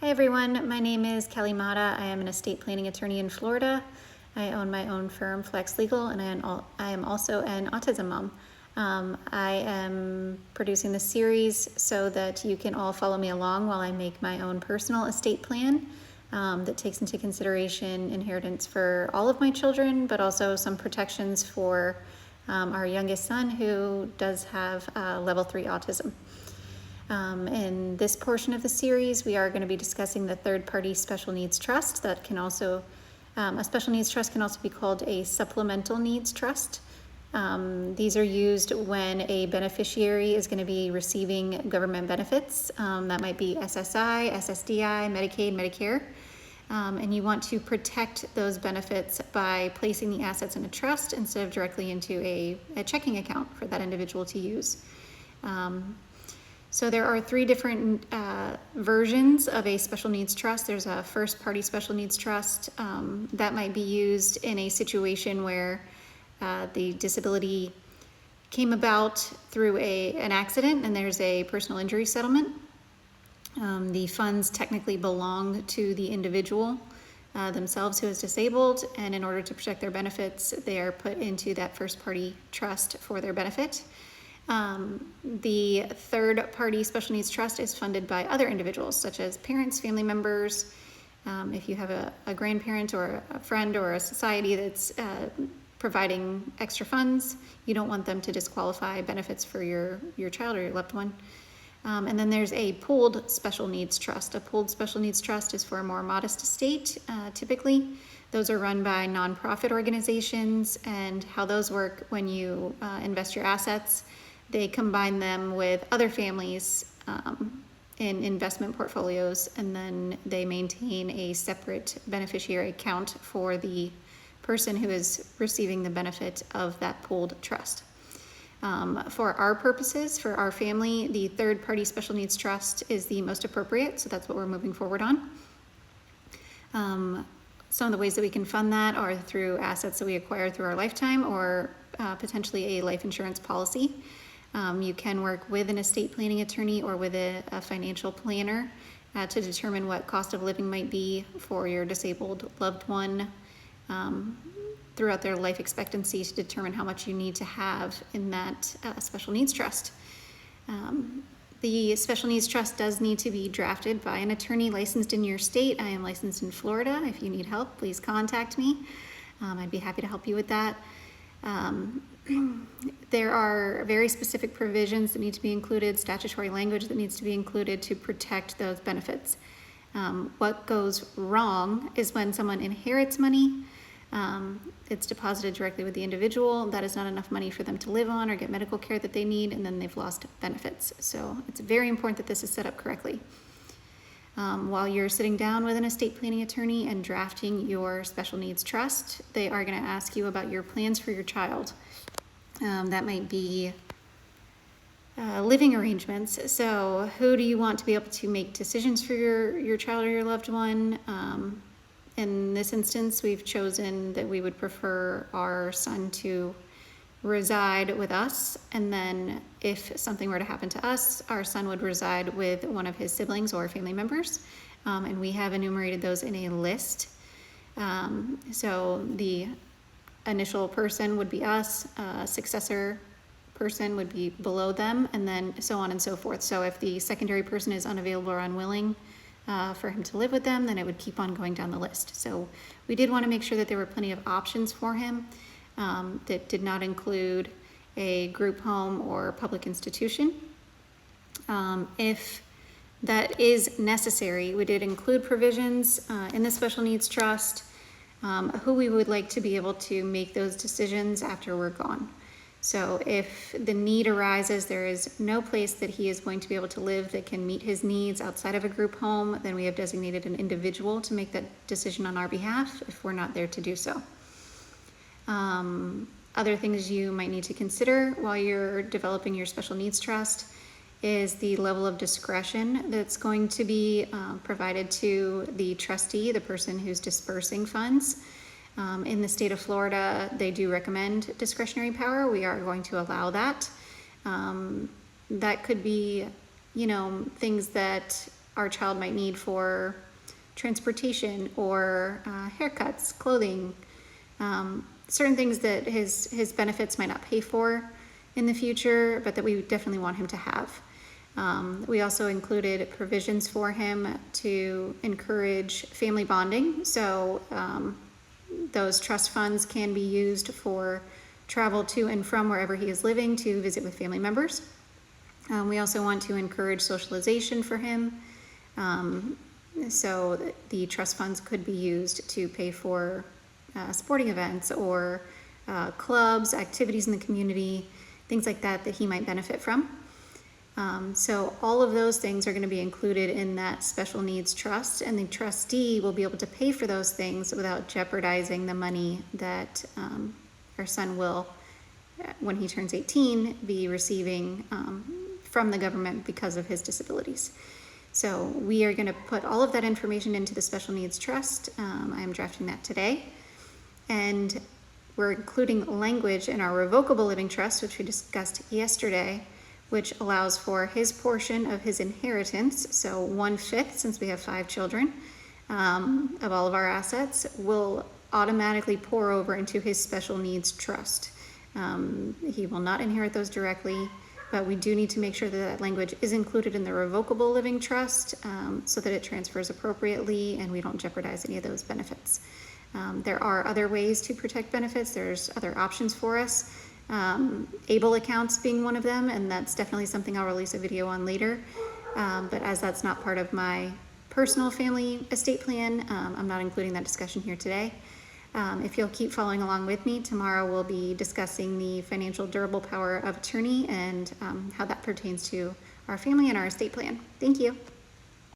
Hi everyone, my name is Kelly Mata. I am an estate planning attorney in Florida. I own my own firm, Flex Legal, and I am also an autism mom. I am producing this series so that you can all follow me along while I make my own personal estate plan that takes into consideration inheritance for all of my children, but also some protections for our youngest son who does have level 3 autism. In this portion of the series, we are going to be discussing the third-party special needs trust. That can also, a special needs trust can also be called a supplemental needs trust. These are used when a beneficiary is going to be receiving government benefits. That might be SSI, SSDI, Medicaid, Medicare. And you want to protect those benefits by placing the assets in a trust instead of directly into a checking account for that individual to use. So there are three different versions of a special needs trust. There's a first party special needs trust that might be used in a situation where the disability came about through an accident and there's a personal injury settlement. The funds technically belong to the individual themselves who is disabled, and in order to protect their benefits, they are put into that first party trust for their benefit. The third party special needs trust is funded by other individuals such as parents, family members. If you have a grandparent or a friend or a society that's providing extra funds, you don't want them to disqualify benefits for your child or your loved one. And then there's a pooled special needs trust. A pooled special needs trust is for a more modest estate, typically. Those are run by nonprofit organizations, and how those work when you invest your assets, they combine them with other families in investment portfolios, and then they maintain a separate beneficiary account for the person who is receiving the benefit of that pooled trust. For our purposes, for our family, the third party special needs trust is the most appropriate, so that's what we're moving forward on. Some of the ways that we can fund that are through assets that we acquire through our lifetime, or potentially a life insurance policy. You can work with an estate planning attorney or with a financial planner to determine what cost of living might be for your disabled loved one throughout their life expectancy, to determine how much you need to have in that special needs trust. The special needs trust does need to be drafted by an attorney licensed in your state. I am licensed in Florida. If you need help, please contact me. I'd be happy to help you with that. There are very specific provisions that need to be included, statutory language that needs to be included to protect those benefits. What goes wrong is when someone inherits money, it's deposited directly with the individual. That is not enough money for them to live on or get medical care that they need, and then they've lost benefits. So it's very important that this is set up correctly. While you're sitting down with an estate planning attorney and drafting your special needs trust, they are going to ask you about your plans for your child. That might be living arrangements. So who do you want to be able to make decisions for your child or your loved one? In this instance, we've chosen that we would prefer our son to reside with us, and then if something were to happen to us, our son would reside with one of his siblings or family members, and we have enumerated those in a list. So the initial person would be us, a successor person would be below them, and then so on and so forth. So if the secondary person is unavailable or unwilling for him to live with them, then it would keep on going down the list. So we did want to make sure that there were plenty of options for him that did not include a group home or public institution. If that is necessary, we did include provisions in the special needs trust who we would like to be able to make those decisions after we're gone. So if the need arises, there is no place that he is going to be able to live that can meet his needs outside of a group home, then we have designated an individual to make that decision on our behalf if we're not there to do so. Other things you might need to consider while you're developing your special needs trust is the level of discretion that's going to be provided to the trustee, the person who's dispersing funds. In the state of Florida, they do recommend discretionary power. We are going to allow that. That could be, things that our child might need for transportation or haircuts, clothing, certain things that his benefits might not pay for in the future, but that we definitely want him to have. We also included provisions for him to encourage family bonding. So those trust funds can be used for travel to and from wherever he is living to visit with family members. We also want to encourage socialization for him. So the trust funds could be used to pay for sporting events or clubs, activities in the community, things like that that he might benefit from. So all of those things are going to be included in that special needs trust, and the trustee will be able to pay for those things without jeopardizing the money that our son will, when he turns 18, be receiving from the government because of his disabilities. So we are going to put all of that information into the special needs trust. I am drafting that today. And we're including language in our revocable living trust, which we discussed yesterday, which allows for his portion of his inheritance. So 1/5, since we have 5 children, of all of our assets will automatically pour over into his special needs trust. He will not inherit those directly, but we do need to make sure that that language is included in the revocable living trust so that it transfers appropriately and we don't jeopardize any of those benefits. There are other ways to protect benefits. There's other options for us. ABLE accounts being one of them, and that's definitely something I'll release a video on later. But as that's not part of my personal family estate plan, I'm not including that discussion here today. If you'll keep following along with me, tomorrow we'll be discussing the financial durable power of attorney and how that pertains to our family and our estate plan. Thank you.